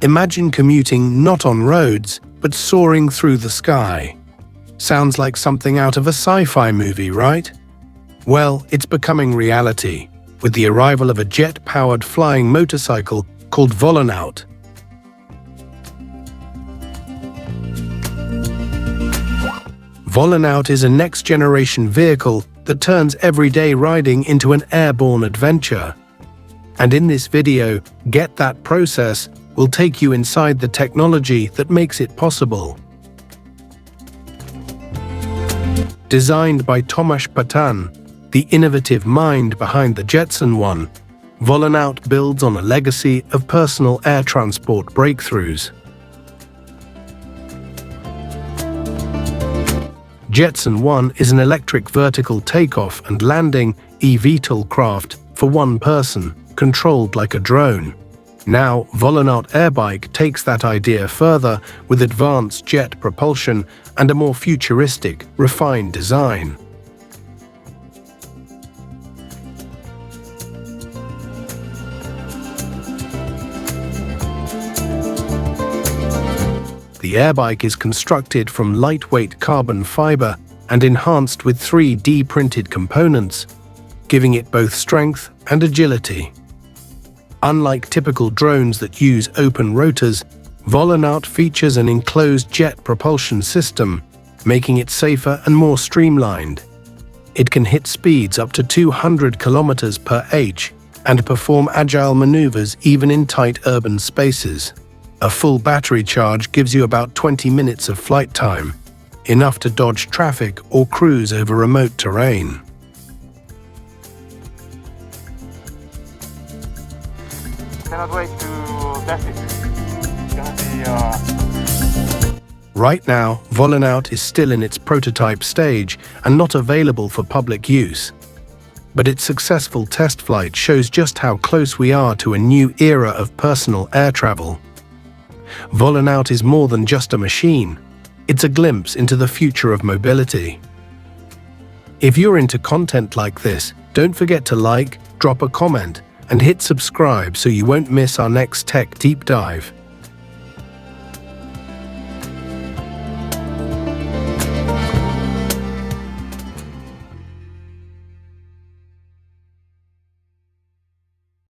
Imagine commuting not on roads, but soaring through the sky. Sounds like something out of a sci-fi movie, right? Well, it's becoming reality, with the arrival of a jet-powered flying motorcycle called Volonaut. Volonaut is a next-generation vehicle that turns everyday riding into an airborne adventure. And in this video, Get That Process will take you inside the technology that makes it possible. Designed by Tomasz Patan, the innovative mind behind the Jetson One, Volonaut builds on a legacy of personal air transport breakthroughs. Jetson One is an electric vertical takeoff and landing eVTOL craft for one person, controlled like a drone. Now, Volonaut Airbike takes that idea further with advanced jet propulsion and a more futuristic, refined design. The Airbike is constructed from lightweight carbon fiber and enhanced with 3D printed components, giving it both strength and agility. Unlike typical drones that use open rotors, Volonaut features an enclosed jet propulsion system, making it safer and more streamlined. It can hit speeds up to 200 km/h and perform agile maneuvers even in tight urban spaces. A full battery charge gives you about 20 minutes of flight time, enough to dodge traffic or cruise over remote terrain. Cannot wait to test it. It's gonna be Right now, Volonaut is still in its prototype stage and not available for public use. But its successful test flight shows just how close we are to a new era of personal air travel. Volonaut is more than just a machine. It's a glimpse into the future of mobility. If you're into content like this, don't forget to like, drop a comment, and hit subscribe so you won't miss our next tech deep dive.